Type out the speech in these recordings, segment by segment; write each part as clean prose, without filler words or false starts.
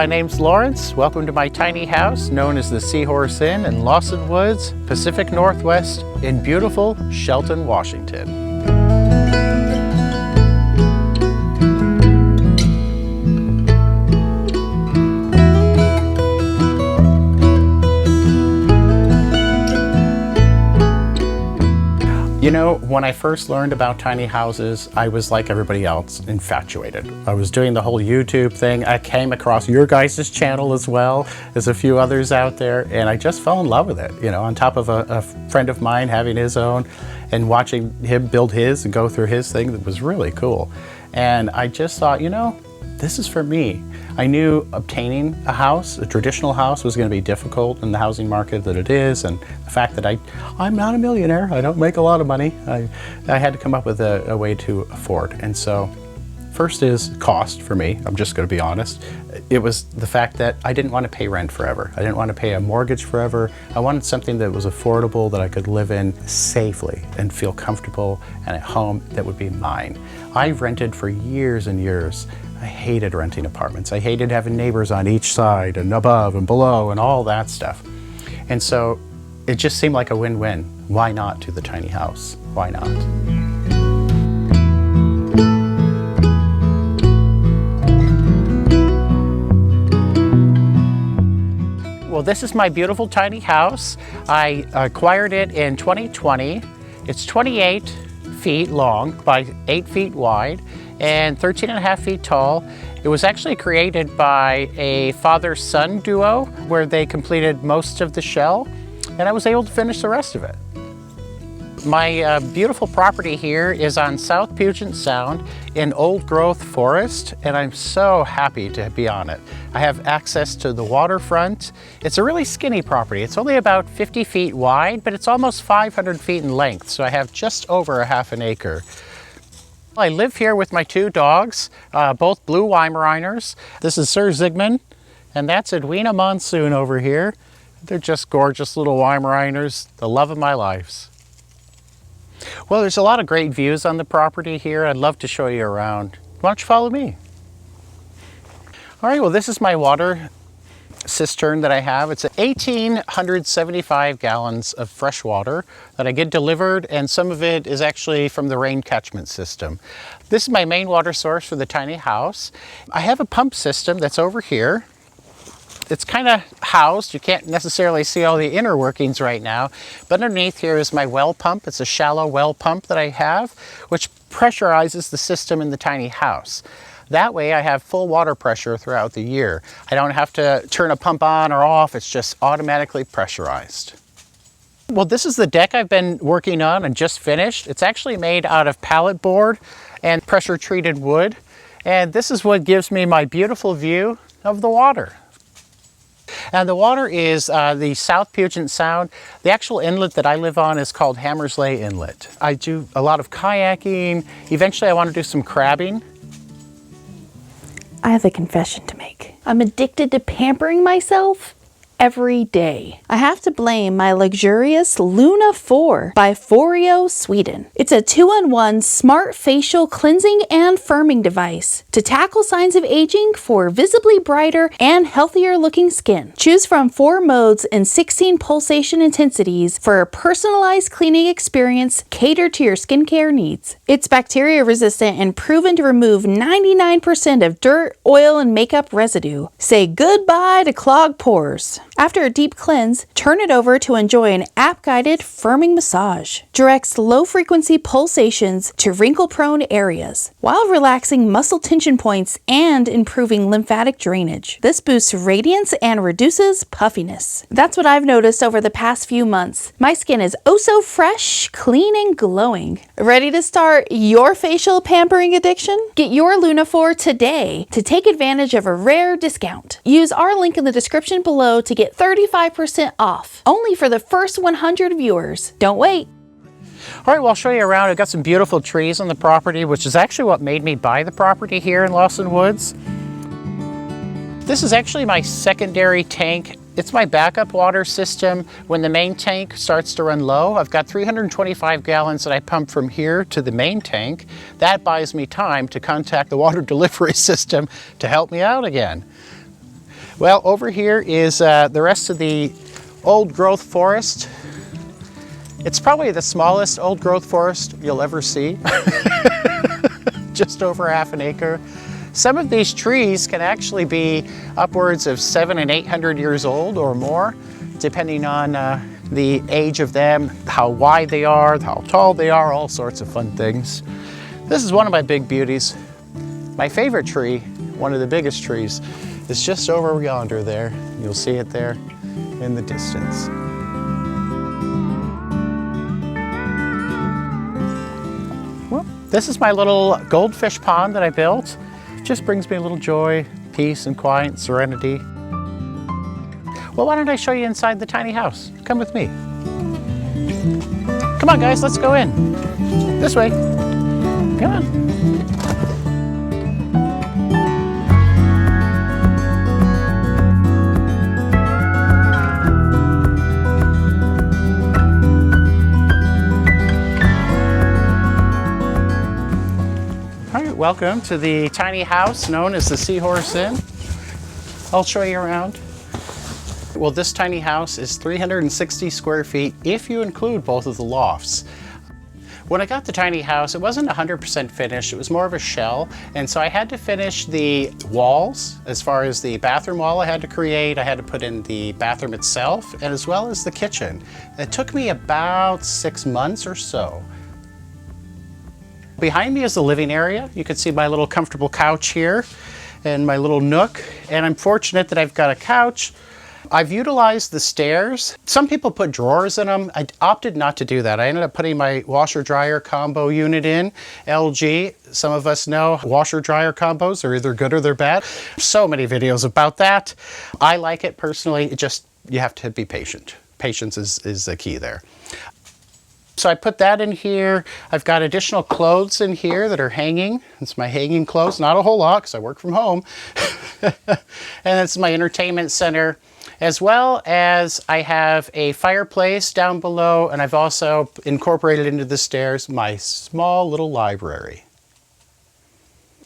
my name's Lawerence. Welcome to my tiny house known as the Seahorse Inn in Lawson Woods, Pacific Northwest in beautiful Shelton, Washington. You know, when I first learned about tiny houses, I was like everybody else, infatuated. I was doing the whole YouTube thing. I came across your guys' channel as well as a few others out there, and I just fell in love with it. You know, on top of a friend of mine having his own and watching him build his and go through his thing, that was really cool. And I just thought, you know, this is for me. I knew obtaining a house, a traditional house, was going to be difficult in the housing market that it is, and the fact that I'm not a millionaire, I don't make a lot of money. I had to come up with a way to afford. And so first is cost for me, I'm just going to be honest. It was the fact that I didn't want to pay rent forever. I didn't want to pay a mortgage forever. I wanted something that was affordable, that I could live in safely and feel comfortable and at home that would be mine. I've rented for years and years. I hated renting apartments. I hated having neighbors on each side and above and below and all that stuff. And so it just seemed like a win-win. Why not do the tiny house? Why not? Well, this is my beautiful tiny house. I acquired it in 2020. It's 28 feet long by 8 feet wide and 13.5 feet tall. It was actually created by a father-son duo where they completed most of the shell, and I was able to finish the rest of it. My beautiful property here is on South Puget Sound in old growth forest, and I'm so happy to be on it. I have access to the waterfront. It's a really skinny property. It's only about 50 feet wide, but it's almost 500 feet in length, so I have just over a half an acre. I live here with my two dogs, both blue Weimaraners. This is Sir Zygmunt, and that's Edwina Monsoon over here. They're just gorgeous little Weimaraners, the love of my life. Well, there's a lot of great views on the property here. I'd love to show you around. Why don't you follow me? All right, well, this is my water cistern that I have. It's 1,875 gallons of fresh water that I get delivered, and some of it is actually from the rain catchment system. This is my main water source for the tiny house. I have a pump system that's over here. It's kind of housed. You can't necessarily see all the inner workings right now, but underneath here is my well pump. It's a shallow well pump that I have, which pressurizes the system in the tiny house. That way I have full water pressure throughout the year. I don't have to turn a pump on or off. It's just automatically pressurized. Well, this is the deck I've been working on and just finished. It's actually made out of pallet board and pressure treated wood. And this is what gives me my beautiful view of the water. And the water is the South Puget Sound. The actual inlet that I live on is called Hammersley Inlet. I do a lot of kayaking. Eventually I want to do some crabbing. I have a confession to make. I'm addicted to pampering myself every day. I have to blame my luxurious Luna 4 by Foreo, Sweden. It's a 2-in-1 smart facial cleansing and firming device to tackle signs of aging for visibly brighter and healthier looking skin. Choose from 4 modes and 16 pulsation intensities for a personalized cleaning experience catered to your skincare needs. It's bacteria resistant and proven to remove 99% of dirt, oil, and makeup residue. Say goodbye to clogged pores. After a deep cleanse, turn it over to enjoy an app-guided firming massage. Directs low-frequency pulsations to wrinkle-prone areas, while relaxing muscle tension points and improving lymphatic drainage. This boosts radiance and reduces puffiness. That's what I've noticed over the past few months. My skin is oh so fresh, clean, and glowing. Ready to start your facial pampering addiction? Get your Luna 4 today to take advantage of a rare discount. Use our link in the description below to get 35% off, only for the first 100 viewers. Don't wait. All right, well, I'll show you around. I've got some beautiful trees on the property, which is actually what made me buy the property here in Lawson Woods. This is actually my secondary tank. It's my backup water system when the main tank starts to run low. I've got 325 gallons that I pump from here to the main tank. That buys me time to contact the water delivery system to help me out again. Well, over here is the rest of the old growth forest. It's probably the smallest old growth forest you'll ever see. Just over half an acre. Some of these trees can actually be upwards of 700 and 800 years old or more, depending on the age of them, how wide they are, how tall they are, all sorts of fun things. This is one of my big beauties. My favorite tree, one of the biggest trees, is just over yonder there. You'll see it there in the distance. Well, this is my little goldfish pond that I built. It just brings me a little joy, peace and quiet, serenity. Well, why don't I show you inside the tiny house? Come with me. Come on, guys, let's go in. This way. Come on. All right, welcome to the tiny house known as the Seahorse Inn. I'll show you around. Well, this tiny house is 360 square feet if you include both of the lofts. When I got the tiny house, it wasn't 100% finished. It was more of a shell. And so I had to finish the walls. As far as the bathroom wall I had to create, I had to put in the bathroom itself, and as well as the kitchen. It took me about 6 months or so. Behind me is the living area. You can see my little comfortable couch here and my little nook. And I'm fortunate that I've got a couch. I've utilized the stairs. Some people put drawers in them. I opted not to do that. I ended up putting my washer dryer combo unit in, LG. Some of us know washer dryer combos are either good or they're bad. So many videos about that. I like it personally. You have to be patient. Patience is the key there. So I put that in here. I've got additional clothes in here that are hanging. It's my hanging clothes, not a whole lot because I work from home. And it's my entertainment center. As well as I have a fireplace down below, and I've also incorporated into the stairs my small little library.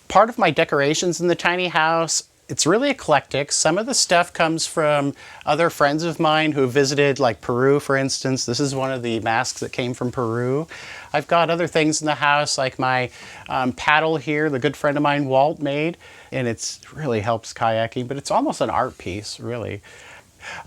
Part of my decorations in the tiny house, it's really eclectic. Some of the stuff comes from other friends of mine who visited, like Peru, for instance. This is one of the masks that came from Peru. I've got other things in the house, like my paddle here, the good friend of mine, Walt, made, and it really helps kayaking, but it's almost an art piece, really.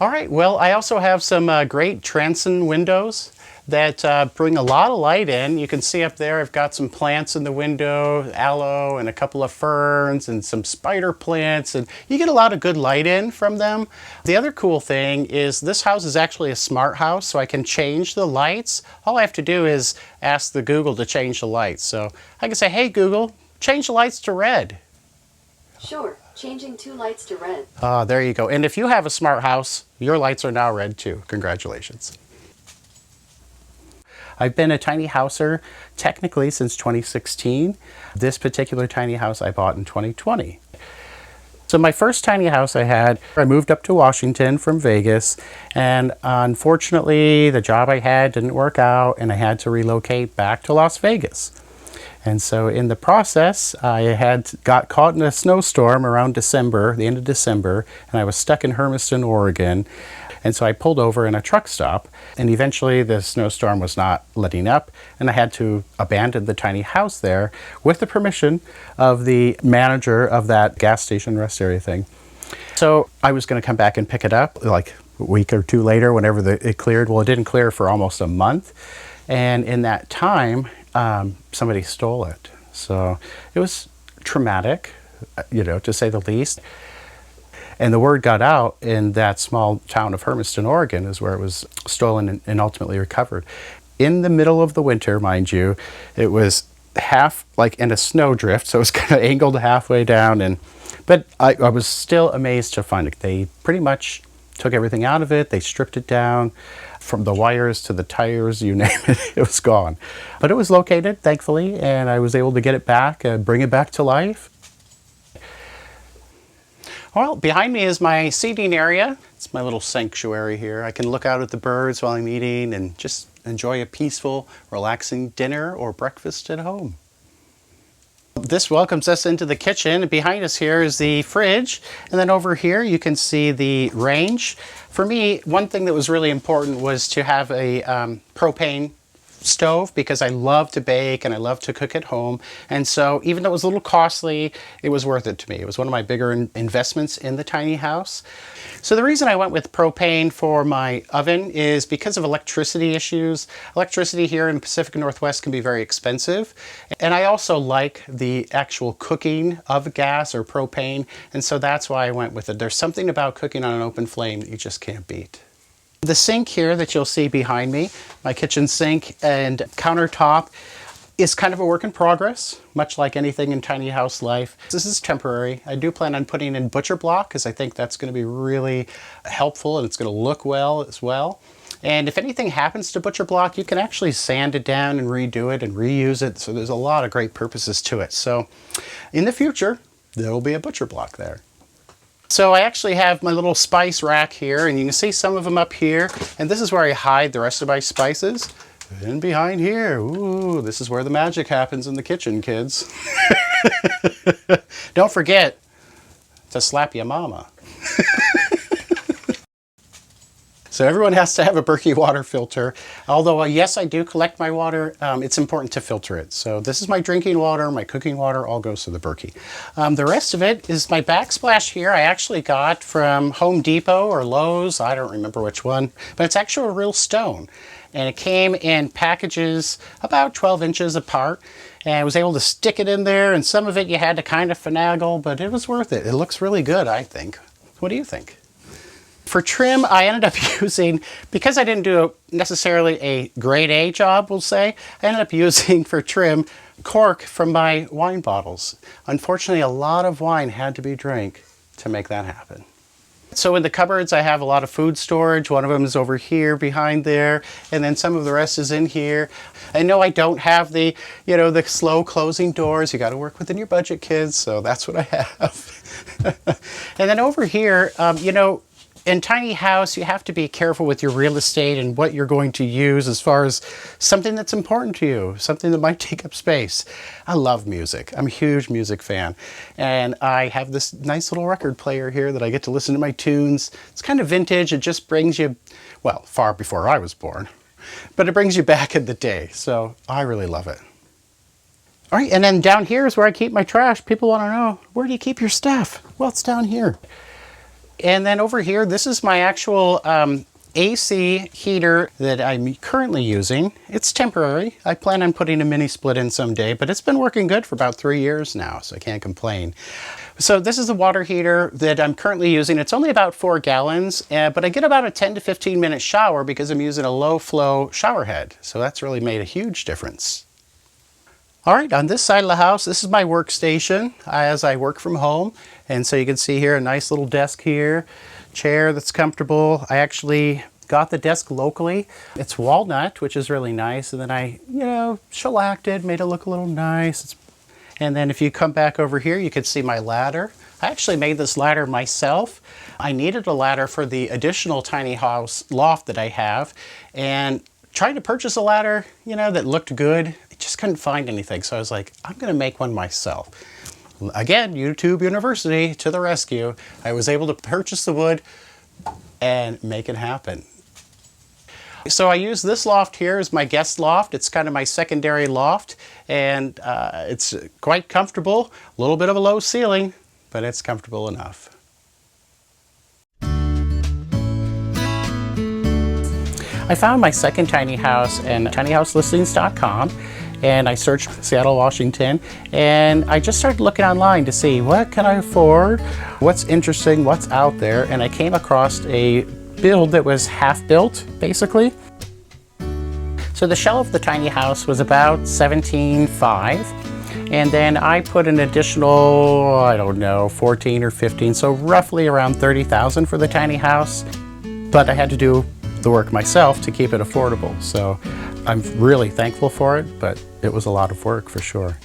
All right, well, I also have some great transom windows that bring a lot of light in. You can see up there I've got some plants in the window, aloe and a couple of ferns and some spider plants, and you get a lot of good light in from them. The other cool thing is this house is actually a smart house, so I can change the lights. All I have to do is ask the Google to change the lights. So I can say, hey Google, change the lights to red. Sure. Changing 2 lights to red. There you go. And if you have a smart house, your lights are now red too. Congratulations. I've been a tiny houser technically since 2016. This particular tiny house I bought in 2020. So my first tiny house I moved up to Washington from Vegas, and unfortunately the job I had didn't work out and I had to relocate back to Las Vegas. And so in the process, I got caught in a snowstorm around December, the end of December, and I was stuck in Hermiston, Oregon. And so I pulled over in a truck stop, and eventually the snowstorm was not letting up, and I had to abandon the tiny house there with the permission of the manager of that gas station rest area thing. So I was going to come back and pick it up like a week or two later whenever it cleared. Well, it didn't clear for almost a month. And in that time, somebody stole it. So it was traumatic, to say the least. And the word got out in that small town of Hermiston, Oregon, is where it was stolen and ultimately recovered. In the middle of the winter, mind you, it was half like in a snowdrift, so it was kind of angled halfway down. But I was still amazed to find it. They pretty much took everything out of it. They stripped it down. From the wires to the tires, you name it, it was gone. But it was located, thankfully, and I was able to get it back and bring it back to life. Well, behind me is my seating area. It's my little sanctuary here. I can look out at the birds while I'm eating and just enjoy a peaceful, relaxing dinner or breakfast at home. this welcomes us into the kitchen. Behind us here is the fridge, and then over here you can see the range. For me, one thing that was really important was to have a propane stove, because I love to bake and I love to cook at home. And so even though it was a little costly, it was worth it to me. It was one of my bigger investments in the tiny house. So the reason I went with propane for my oven is because of electricity issues. Electricity here in the Pacific Northwest can be very expensive. And I also like the actual cooking of gas or propane. And so that's why I went with it. There's something about cooking on an open flame that you just can't beat. The sink here that you'll see behind me, my kitchen sink and countertop, is kind of a work in progress, much like anything in tiny house life. This is temporary. I do plan on putting in butcher block because I think that's going to be really helpful and it's going to look well as well. And if anything happens to butcher block, you can actually sand it down and redo it and reuse it. So there's a lot of great purposes to it. So in the future, there will be a butcher block there. So I actually have my little spice rack here, and you can see some of them up here. And this is where I hide the rest of my spices. And behind here, ooh, this is where the magic happens in the kitchen, kids. Don't forget to slap your mama. So everyone has to have a Berkey water filter. Although, yes, I do collect my water, it's important to filter it. So this is my drinking water, my cooking water, all goes to the Berkey. The rest of it is my backsplash here. I actually got from Home Depot or Lowe's, I don't remember which one, but it's actually a real stone. And it came in packages about 12 inches apart. And I was able to stick it in there, and some of it you had to kind of finagle, but it was worth it. It looks really good, I think. What do you think? For trim, I ended up using, because I didn't do necessarily a grade A job, we'll say, I ended up using for trim cork from my wine bottles. Unfortunately, a lot of wine had to be drank to make that happen. So in the cupboards, I have a lot of food storage. One of them is over here behind there, and then some of the rest is in here. I know I don't have the, the slow closing doors. You got to work within your budget, kids, so that's what I have. And then over here, in tiny house, you have to be careful with your real estate and what you're going to use as far as something that's important to you, something that might take up space. I love music. I'm a huge music fan. And I have this nice little record player here that I get to listen to my tunes. It's kind of vintage. It just brings you, well, far before I was born, but it brings you back in the day. So I really love it. All right, and then down here is where I keep my trash. People want to know, where do you keep your stuff? Well, it's down here. And then over here, this is my actual AC heater that I'm currently using. It's temporary. I plan on putting a mini split in someday, but it's been working good for about 3 years now, so I can't complain. So this is the water heater that I'm currently using. It's only about 4 gallons, but I get about a 10 to 15 minute shower because I'm using a low flow shower head. So that's really made a huge difference. All right, on this side of the house, this is my workstation as I work from home. And so you can see here a nice little desk here, chair that's comfortable. I actually got the desk locally. It's walnut, which is really nice. And then I, shellacked it, made it look a little nice. And then if you come back over here, you can see my ladder. I actually made this ladder myself. I needed a ladder for the additional tiny house loft that I have. And trying to purchase a ladder, that looked good, just couldn't find anything. So I was like, I'm going to make one myself. Again, YouTube University to the rescue. I was able to purchase the wood and make it happen. So I use this loft here as my guest loft. It's kind of my secondary loft, and it's quite comfortable. A little bit of a low ceiling, but it's comfortable enough. I found my second tiny house in tinyhouselistings.com. And I searched Seattle, Washington, and I just started looking online to see what can I afford, what's interesting, what's out there, and I came across a build that was half built, basically. So the shell of the tiny house was about $17,500, and then I put an additional, I don't know, 14 or 15, so roughly around $30,000 for the tiny house, but I had to do the work myself to keep it affordable. So I'm really thankful for it, but it was a lot of work for sure.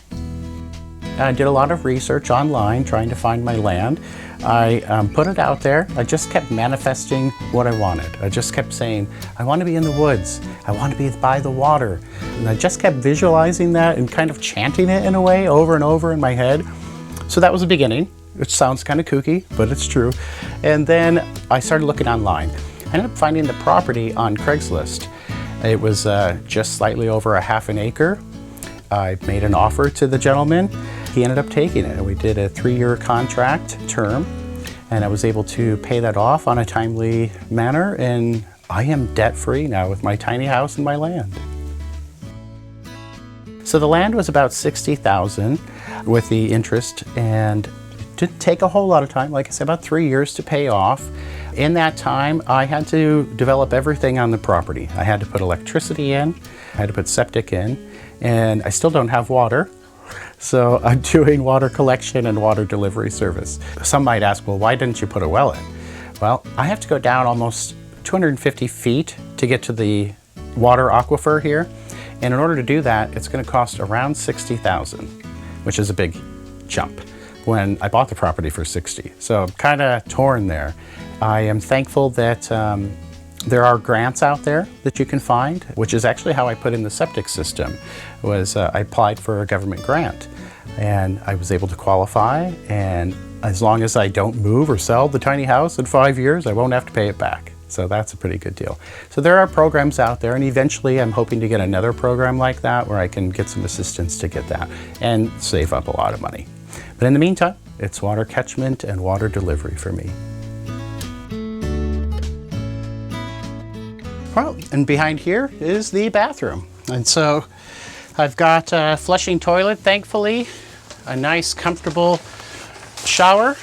I did a lot of research online trying to find my land. I put it out there. I just kept manifesting what I wanted. I just kept saying, I want to be in the woods. I want to be by the water. And I just kept visualizing that and kind of chanting it in a way over and over in my head. So that was the beginning, which sounds kind of kooky, but it's true. And then I started looking online. I ended up finding the property on Craigslist. It was just slightly over a half an acre. I made an offer to the gentleman. He ended up taking it. We did a 3-year contract term, and I was able to pay that off on a timely manner, and I am debt-free now with my tiny house and my land. So the land was about $60,000 with the interest, and it didn't take a whole lot of time. Like I said, about 3 years to pay off. In that time, I had to develop everything on the property. I had to put electricity in, I had to put septic in, and I still don't have water. So I'm doing water collection and water delivery service. Some might ask, well, why didn't you put a well in? Well, I have to go down almost 250 feet to get to the water aquifer here. And in order to do that, it's going to cost around $60,000, which is a big jump when I bought the property for $60,000. So I'm kind of torn there. I am thankful that there are grants out there that you can find, which is actually how I put in the septic system. I applied for a government grant, and I was able to qualify, and as long as I don't move or sell the tiny house in 5 years, I won't have to pay it back. So that's a pretty good deal. So there are programs out there, and eventually I'm hoping to get another program like that where I can get some assistance to get that and save up a lot of money. But in the meantime, it's water catchment and water delivery for me. Well, and behind here is the bathroom. And so I've got a flushing toilet, thankfully, a nice, comfortable shower.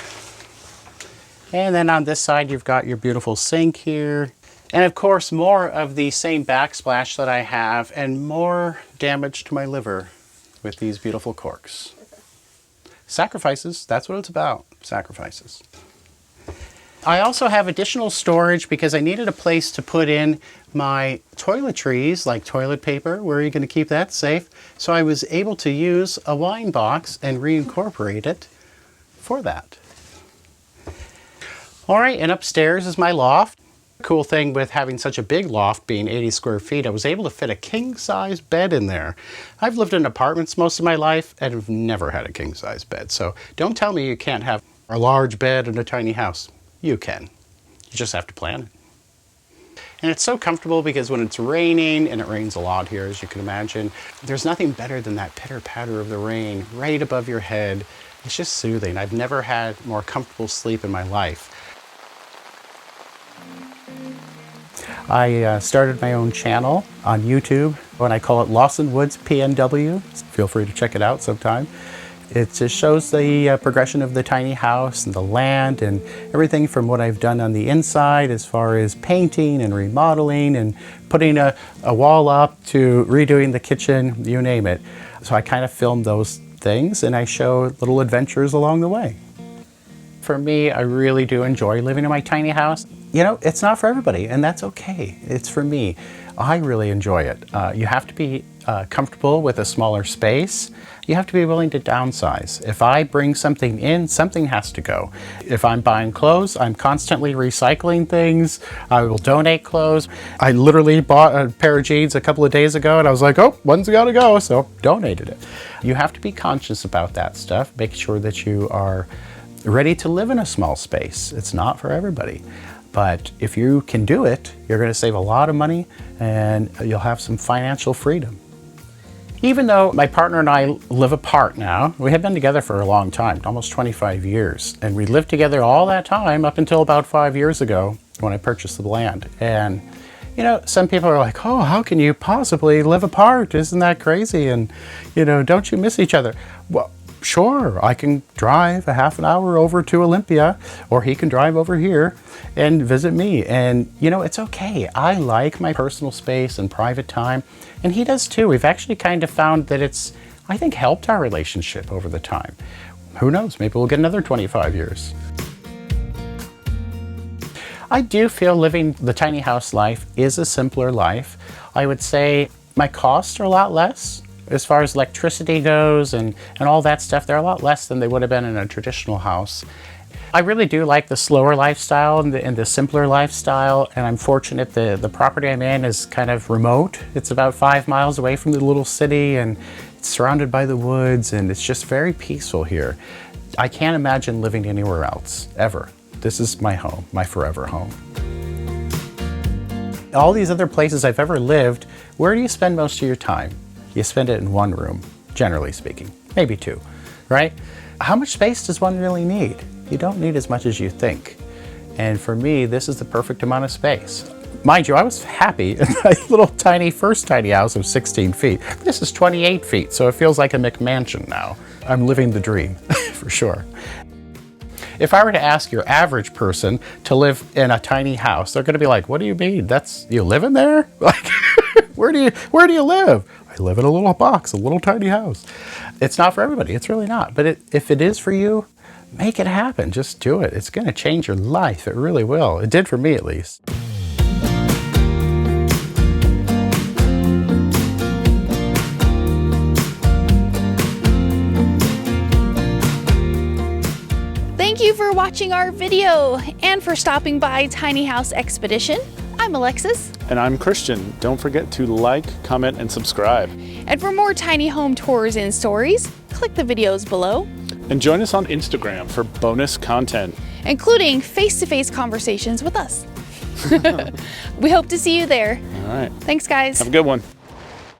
And then on this side, you've got your beautiful sink here. And of course, more of the same backsplash that I have and more damage to my liver with these beautiful corks. Sacrifices, that's what it's about, sacrifices. I also have additional storage because I needed a place to put in my toiletries, like toilet paper. Where are you going to keep that safe? So I was able to use a wine box and reincorporate it for that. All right, and upstairs is my loft. Cool thing with having such a big loft, being 80 square feet, I was able to fit a king-size bed in there. I've lived in apartments most of my life and have never had a king-size bed. So don't tell me you can't have a large bed in a tiny house. You can. You just have to plan it. And it's so comfortable because when it's raining, and it rains a lot here, as you can imagine, there's nothing better than that pitter-patter of the rain right above your head. It's just soothing. I've never had more comfortable sleep in my life. I started my own channel on YouTube, and I call it Lawson Woods PNW. Feel free to check it out sometime. It just shows the progression of the tiny house and the land and everything from what I've done on the inside as far as painting and remodeling and putting a wall up to redoing the kitchen, you name it. So I kind of film those things and I show little adventures along the way. For me, I really do enjoy living in my tiny house. You know, it's not for everybody, and that's okay. It's for me. I really enjoy it. You have to be comfortable with a smaller space. You have to be willing to downsize. If I bring something in, something has to go. If I'm buying clothes, I'm constantly recycling things. I will donate clothes. I literally bought a pair of jeans a couple of days ago, and I was like, oh, one's got to go, so donated it. You have to be conscious about that stuff. Make sure that you are ready to live in a small space. It's not for everybody. But if you can do it, you're going to save a lot of money and you'll have some financial freedom. Even though my partner and I live apart now, we have been together for a long time, almost 25 years. And we lived together all that time up until about 5 years ago when I purchased the land. And, you know, some people are like, oh, how can you possibly live apart? Isn't that crazy? And, you know, don't you miss each other? Well, sure, I can drive a half an hour over to Olympia, or he can drive over here and visit me. And, you know, it's okay. I like my personal space and private time, and he does too. We've actually kind of found that it's, I think, helped our relationship over the time. Who knows? Maybe we'll get another 25 years. I do feel living the tiny house life is a simpler life. I would say my costs are a lot less. As far as electricity goes and all that stuff, they're a lot less than they would have been in a traditional house. I really do like the slower lifestyle and the simpler lifestyle, and I'm fortunate the property I'm in is kind of remote. It's about 5 miles away from the little city, and it's surrounded by the woods, and it's just very peaceful here. I can't imagine living anywhere else, ever. This is my home, my forever home. All these other places I've ever lived, where do you spend most of your time? You spend it in one room, generally speaking, maybe two, right? How much space does one really need? You don't need as much as you think. And for me, this is the perfect amount of space. Mind you, I was happy in my little first tiny house of 16 feet. This is 28 feet, so it feels like a McMansion now. I'm living the dream, for sure. If I were to ask your average person to live in a tiny house, they're gonna be like, what do you mean? You live in there? Like, where do you live? I live in a little box, a little tiny house. It's not for everybody, it's really not. But if it is for you, make it happen, just do it. It's gonna change your life, it really will. It did for me at least. Thank you for watching our video and for stopping by Tiny House Expedition. I'm Alexis. And I'm Christian. Don't forget to like, comment, and subscribe. And for more tiny home tours and stories, click the videos below. And join us on Instagram for bonus content, including face-to-face conversations with us. We hope to see you there. All right. Thanks, guys. Have a good one.